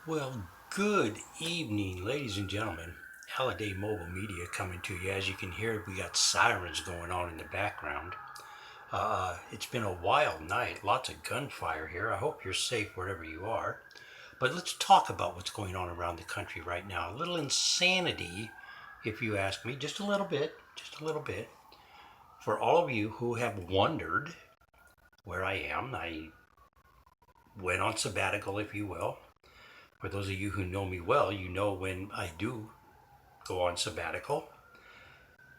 Well, good evening, ladies and gentlemen. Halliday Mobile Media coming to you. As you can hear, we got sirens going on in the background. It's been a wild night, lots of gunfire here. I hope you're safe wherever you are. But let's talk about what's going on around the country right now. A little insanity, if you ask me, just a little bit, just a little bit. For all of you who have wondered where I am, I went on sabbatical, if you will. For those of you who know me well, you know when I do go on sabbatical,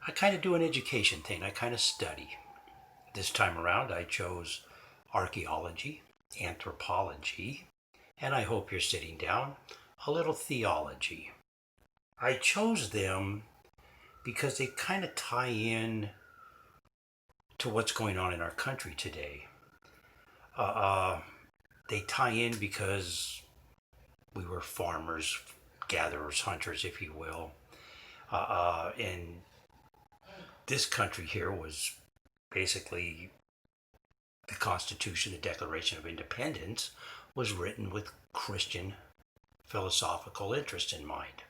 I kind of do an education thing. I kind of study. This time around, I chose archaeology, anthropology, and I hope you're sitting down, a little theology. I chose them because they kind of tie in to what's going on in our country today. Uh, uh, they tie in because we were farmers, gatherers, hunters, if you will. And this country here was basically the Constitution, the Declaration of Independence, was written with Christian philosophical interests in mind.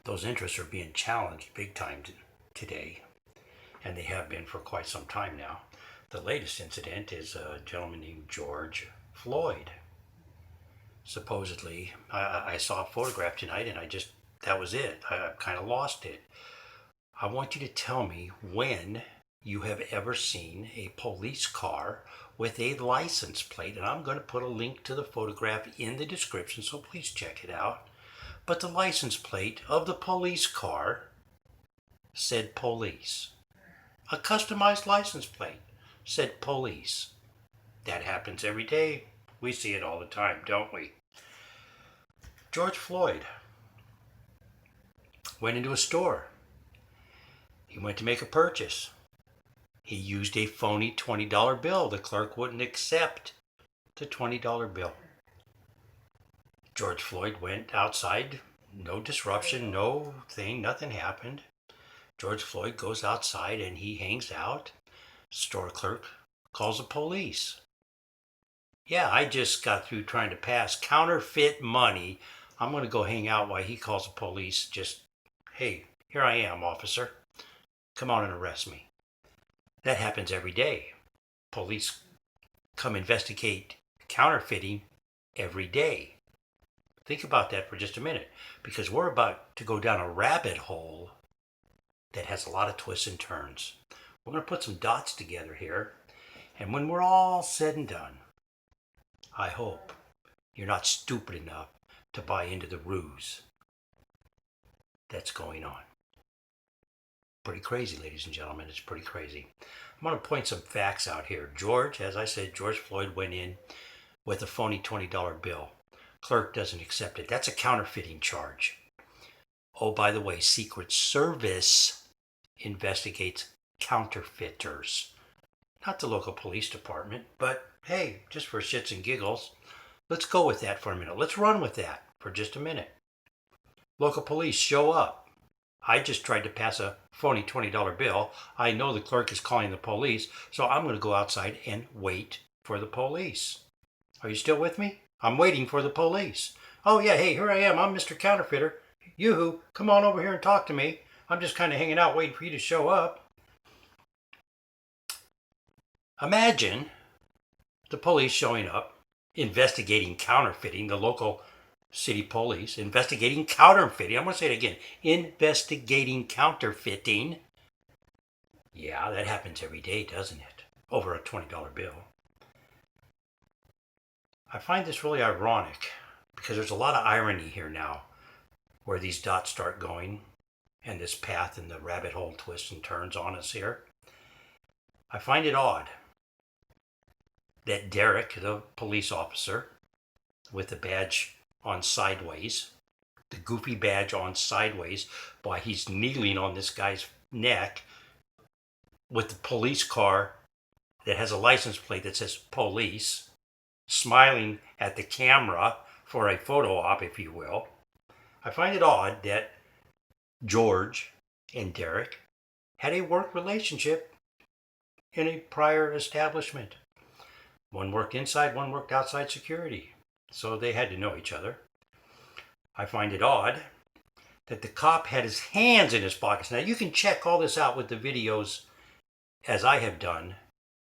Those interests are being challenged big time today, and they have been for quite some time now. The latest incident is a gentleman named George Floyd. Supposedly, I saw a photograph tonight and that was it. I kind of lost it. I want you to tell me when you have ever seen a police car with a license plate, and I'm going to put a link to the photograph in the description, so please check it out. But the license plate of the police car said police. A customized license plate said police. That happens every day. We see it all the time, don't we? George Floyd went into a store. He went to make a purchase. He used a phony $20 bill. The clerk wouldn't accept the $20 bill. George Floyd went outside. No disruption, no thing, nothing happened. George Floyd goes outside and he hangs out. Store clerk calls the police. Yeah, I just got through trying to pass counterfeit money. I'm going to go hang out while he calls the police. Just, hey, here I am, officer. Come on and arrest me. That happens every day. Police come investigate counterfeiting every day. Think about that for just a minute, because we're about to go down a rabbit hole that has a lot of twists and turns. We're going to put some dots together here, and when we're all said and done, I hope you're not stupid enough to buy into the ruse that's going on. Pretty crazy, ladies and gentlemen. It's pretty crazy. I'm going to point some facts out here. As I said, George Floyd went in with a phony $20 bill. Clerk doesn't accept it. That's a counterfeiting charge. Oh, by the way, Secret Service investigates counterfeiters. Not the local police department, but hey, just for shits and giggles, let's go with that for a minute. Let's run with that for just a minute. Local police show up. I just tried to pass a phony $20 bill. I know the clerk is calling the police, so I'm going to go outside and wait for the police. Are you still with me? I'm waiting for the police. Oh, yeah, hey, here I am. I'm Mr. Counterfeiter. Yoo-hoo, come on over here and talk to me. I'm just kind of hanging out waiting for you to show up. Imagine the police showing up, investigating counterfeiting, the local city police investigating counterfeiting. I'm going to say it again, investigating counterfeiting. Yeah, that happens every day, doesn't it? Over a $20 bill. I find this really ironic because there's a lot of irony here now where these dots start going and this path and the rabbit hole twists and turns on us here. I find it odd that Derek, the police officer with the badge on sideways, the goofy badge on sideways, while he's kneeling on this guy's neck with the police car that has a license plate that says police, smiling at the camera for a photo op, if you will. I find it odd that George and Derek had a work relationship in a prior establishment. One worked inside, one worked outside security. so they had to know each other. I find it odd that the cop had his hands in his pockets. Now, you can check all this out with the videos, as I have done,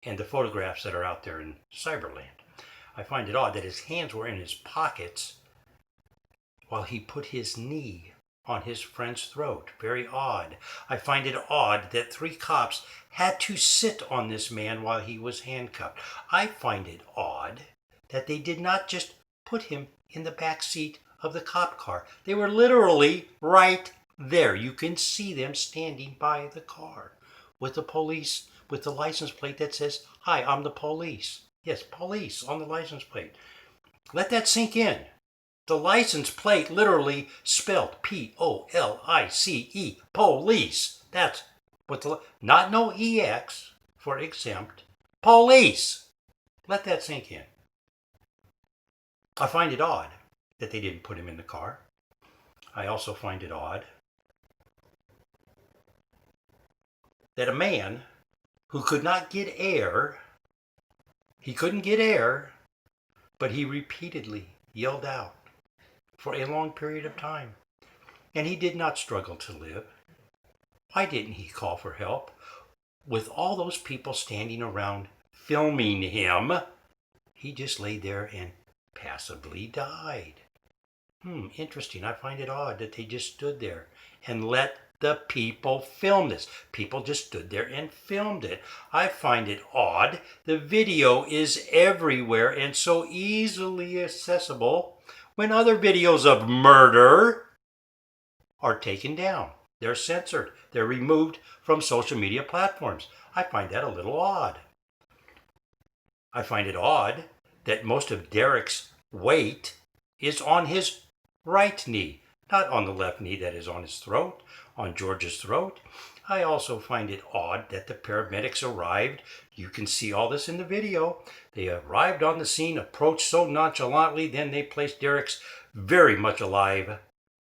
and the photographs that are out there in Cyberland. I find it odd that his hands were in his pockets while he put his knee on his friend's throat. Very odd. I find it odd that 3 cops had to sit on this man while he was handcuffed. I find it odd that they did not just put him in the back seat of the cop car. They were literally right there. You can see them standing by the car with the police, with the license plate that says, "Hi, I'm the police." Yes, police on the license plate. Let that sink in. The license plate literally spelled Police, police. That's what not no EX for exempt, police. Let that sink in. I find it odd that they didn't put him in the car. I also find it odd that a man who could not get air, he couldn't get air, but he repeatedly yelled out for a long period of time. And he did not struggle to live. Why didn't he call for help? With all those people standing around filming him, he just lay there and passively died. Interesting. I find it odd that they just stood there and let the people film this. People just stood there and filmed it. I find it odd. The video is everywhere and so easily accessible when other videos of murder are taken down. They're censored. They're removed from social media platforms. I find that a little odd. I find it odd that most of Derek's weight is on his right knee, not on the left knee that is on his throat, on George's throat. I also find it odd that the paramedics arrived. You can see all this in the video. They arrived on the scene, approached so nonchalantly, then they placed Derek's very much alive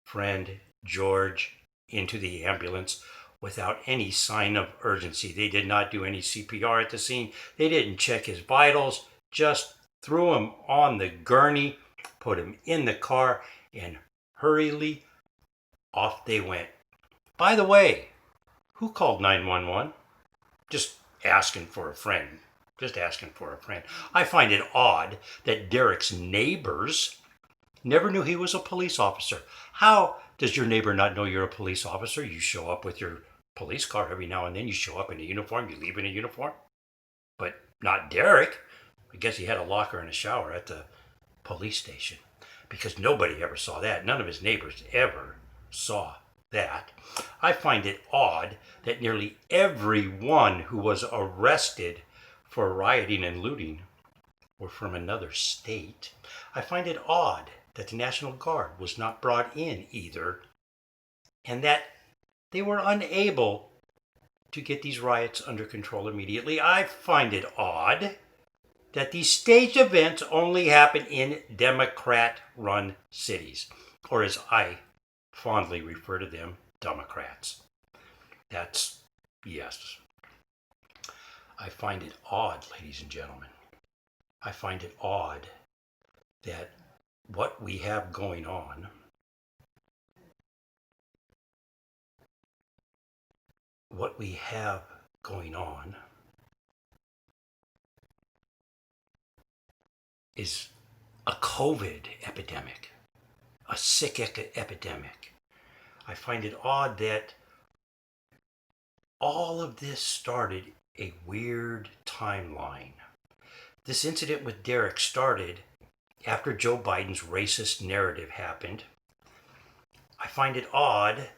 friend, George, into the ambulance without any sign of urgency. They did not do any CPR at the scene. They didn't check his vitals, just threw him on the gurney, put him in the car, and hurriedly off they went. By the way, who called 911? Just asking for a friend. Just asking for a friend. I find it odd that Derek's neighbors never knew he was a police officer. How does your neighbor not know you're a police officer? You show up with your police car every now and then. You show up in a uniform. You leave in a uniform. But not Derek. I guess he had a locker and a shower at the police station because nobody ever saw that. None of his neighbors ever saw that. I find it odd that nearly everyone who was arrested for rioting and looting were from another state. I find it odd that the National Guard was not brought in either, and that they were unable to get these riots under control immediately. I find it odd that these staged events only happen in Democrat-run cities, or as I fondly refer to them, Democrats. That's, yes. I find it odd, ladies and gentlemen. I find it odd that what we have going on is a COVID epidemic, a sick epidemic. I find it odd that all of this started a weird timeline. This incident with Derek started after Joe Biden's racist narrative happened. I find it odd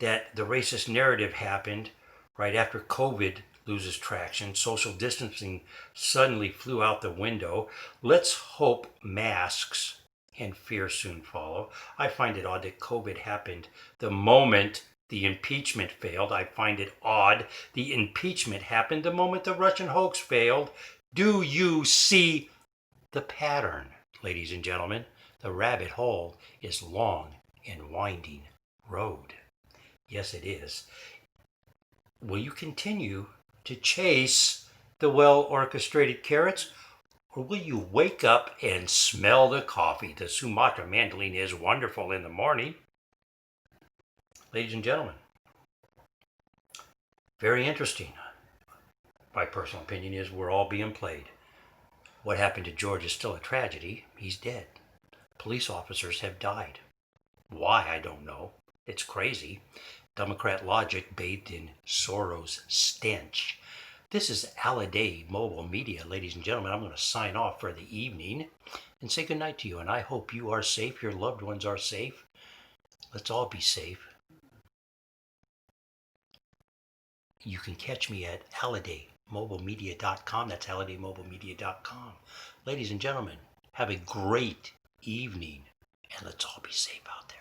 that the racist narrative happened right after COVID loses traction. Social distancing suddenly flew out the window. Let's hope masks and fear soon follow. I find it odd that COVID happened the moment the impeachment failed. I find it odd the impeachment happened the moment the Russian hoax failed. Do you see the pattern, ladies and gentlemen? The rabbit hole is long and winding road. Yes, it is. Will you continue to chase the well-orchestrated carrots, Or will you wake up and smell the coffee? The Sumatra mandolin is wonderful in the morning. Ladies and gentlemen, very interesting. My personal opinion is we're all being played. What happened to George is still a tragedy. He's dead. Police officers have died. Why, I don't know. It's crazy. Democrat logic bathed in Soros stench. This is Alliday Mobile Media, ladies and gentlemen. I'm going to sign off for the evening and say goodnight to you. And I hope you are safe, your loved ones are safe. Let's all be safe. You can catch me at hallidaymobilemedia.com. That's hallidaymobilemedia.com. Ladies and gentlemen, have a great evening, and let's all be safe out there.